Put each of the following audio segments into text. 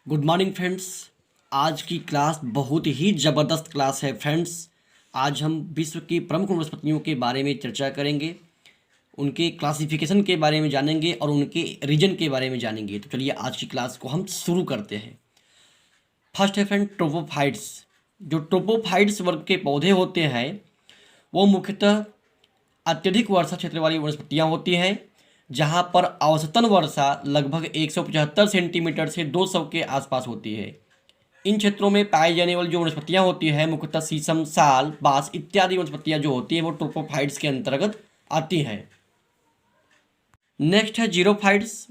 Good morning friends. आज की class बहुत ही ज़बरदस्त क्लास है फ्रेंड्स। आज हम विश्व की प्रमुख वनस्पतियों के बारे में चर्चा करेंगे, उनके क्लासिफिकेशन के बारे में जानेंगे और उनके रीजन के बारे में जानेंगे। तो चलिए आज की क्लास को हम शुरू करते हैं। फर्स्ट है फ्रेंड ट्रोपोफाइट्स। जो ट्रोपोफाइट्स वर्ग के पौधे होते हैं वो मुख्यतः अत्यधिक वर्षा क्षेत्र वाली वनस्पतियाँ होती हैं, जहाँ पर औसतन वर्षा लगभग 175 सेंटीमीटर से 200 के आसपास होती है। इन क्षेत्रों में पाई जाने वाली जो वनस्पतियाँ होती हैं मुख्यतः शीशम, साल, बांस इत्यादि वनस्पतियाँ जो होती हैं वो ट्रोपोफाइट्स के अंतर्गत आती हैं। नेक्स्ट है जीरोफाइट्स।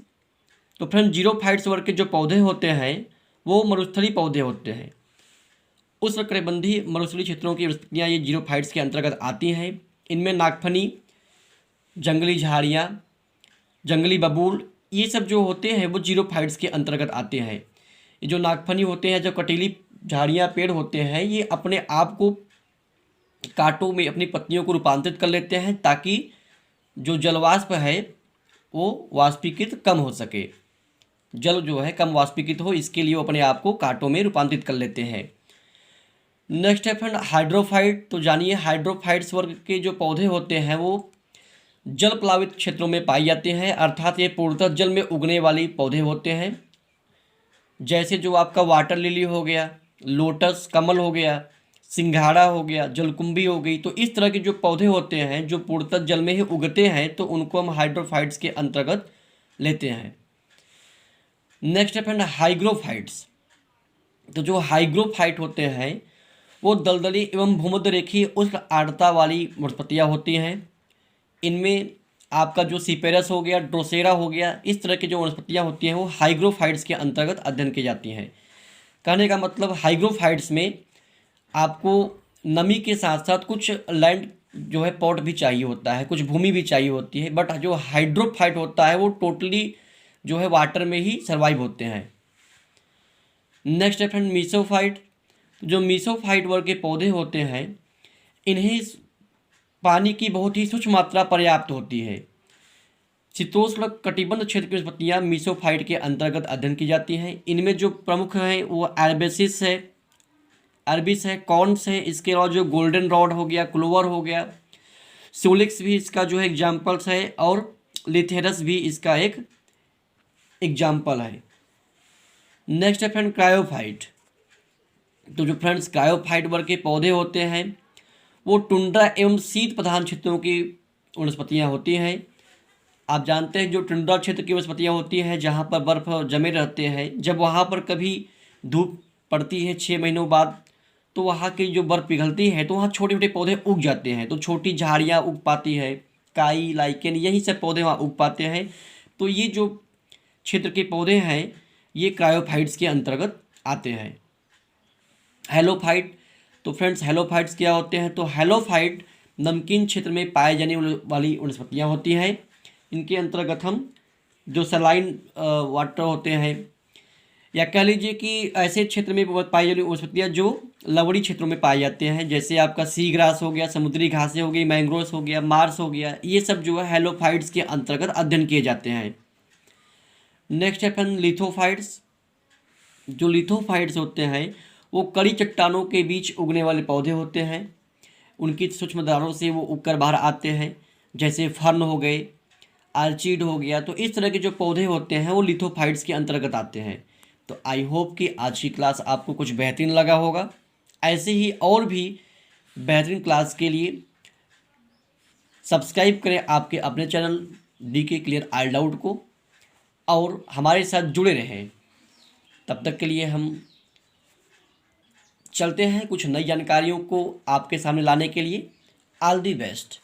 तो फ्रेंड जीरोफाइट्स वर्ग के जो पौधे होते हैं वो मरुस्थलीय पौधे होते हैं। उष्णकटिबंधीय मरुस्थलीय क्षेत्रों की वनस्पतियाँ ये जीरोफाइट्स के अंतर्गत आती हैं। इनमें नागफनी, जंगली झाड़ियाँ, जंगली बबूल ये सब जो होते हैं वो जीरोफाइट्स के अंतर्गत आते हैं। ये जो नागफनी होते हैं, जो कटीली झाड़ियाँ पेड़ होते हैं, ये अपने आप को कांटों में अपनी पत्तियों को रूपांतरित कर लेते हैं ताकि जो जलवाष्प है वो वाष्पीकृत कम हो सके, जल जो है कम वाष्पीकृत हो, इसके लिए वो अपने आप को कांटों में रूपांतरित कर लेते हैं। नेक्स्ट है फ्रेंड हाइड्रोफाइट। तो जानिए हाइड्रोफाइट्स वर्ग के जो पौधे होते हैं वो जल प्लावित क्षेत्रों में पाई जाते हैं, अर्थात ये पूर्णतः जल में उगने वाली पौधे होते हैं। जैसे जो आपका वाटर लिली हो गया, लोटस कमल हो गया, सिंघाड़ा हो गया, जलकुंभी हो गई, तो इस तरह के जो पौधे होते हैं जो पूर्णतः जल में ही उगते हैं तो उनको हम हाइड्रोफाइट्स के अंतर्गत लेते हैं। नेक्स्ट है फ्रेंड हाइग्रोफाइट्स। तो जो हाइग्रोफाइट होते हैं वो दलदली एवं भूमध्य रेखीय उष्ण आर्द्रता वाली वनस्पतियाँ होती हैं। इनमें आपका जो सीपेरस हो गया, ड्रोसेरा हो गया, इस तरह की जो वनस्पतियाँ होती हैं वो हाइग्रोफाइट्स के अंतर्गत अध्ययन की जाती हैं। कहने का मतलब हाइग्रोफाइट्स में आपको नमी के साथ साथ कुछ लैंड जो है पॉट भी चाहिए होता है, कुछ भूमि भी चाहिए होती है, बट जो हाइड्रोफाइट होता है वो टोटली जो है वाटर में ही सर्वाइव होते हैं। नेक्स्ट है फ्रेंड मीसोफाइट। जो मीसोफाइट वर्ग के पौधे होते हैं इन्हें पानी की बहुत ही सूक्ष्म मात्रा पर्याप्त होती है। शीतोष्ण कटिबंध क्षेत्र की वनस्पतियाँ मीसोफाइट के अंतर्गत अध्ययन की जाती हैं। इनमें जो प्रमुख हैं वो एल्बेसिस है, अरबिस है, कॉर्न्स है, इसके अलावा जो गोल्डन रॉड हो गया, क्लोवर हो गया, सोलिक्स भी इसका जो है एग्जाम्पल्स है, और लिथेरस भी इसका एक एग्जाम्पल है। नेक्स्ट है फ्रेंड क्रायोफाइट। तो जो फ्रेंड्स क्रायोफाइट वर्ग के पौधे होते हैं वो टुंड्रा एवं शीत प्रधान क्षेत्रों की वनस्पतियाँ होती हैं। आप जानते हैं जो टुंड्रा क्षेत्र की वनस्पतियाँ होती हैं जहाँ पर बर्फ़ जमे रहते हैं, जब वहाँ पर कभी धूप पड़ती है 6 महीनों बाद तो वहाँ की जो बर्फ़ पिघलती है तो वहाँ छोटे छोटे पौधे उग जाते हैं, तो छोटी झाड़ियाँ उग पाती है, काई, लाइकेन यही सब पौधे वहाँ उग पाते हैं। तो ये जो क्षेत्र के पौधे हैं ये क्रायोफाइट्स के अंतर्गत आते हैं। हेलोफाइट। तो फ्रेंड्स हेलोफाइट्स क्या होते हैं? तो हेलोफाइट नमकीन क्षेत्र में पाए जाने वाली वनस्पतियाँ होती हैं। इनके अंतर्गत हम जो सलाइन वाटर होते हैं, या कह लीजिए कि ऐसे क्षेत्र में पाई जाने वाली वनस्पतियाँ जो लवणी क्षेत्रों में पाए जाते हैं, जैसे आपका सी ग्रास हो गया, समुद्री घासें हो गई, मैंग्रोव्स हो गया, मार्स हो गया, ये सब जो है हेलोफाइट्स के अंतर्गत अध्ययन किए जाते हैं। नेक्स्ट है फ्रेंड लिथोफाइट्स। जो लिथोफाइट्स होते हैं वो कड़ी चट्टानों के बीच उगने वाले पौधे होते हैं। उनकी सूक्ष्म धारों से वो उगकर बाहर आते हैं, जैसे फर्न हो गए, आर्चीड हो गया, तो इस तरह के जो पौधे होते हैं वो लिथोफाइट्स के अंतर्गत आते हैं। तो आई होप कि आज की क्लास आपको कुछ बेहतरीन लगा होगा। ऐसे ही और भी बेहतरीन क्लास के लिए सब्सक्राइब करें आपके अपने channel DK clear all doubt को और हमारे साथ जुड़े रहें। तब तक के लिए हम चलते हैं कुछ नई जानकारियों को आपके सामने लाने के लिए। All the best.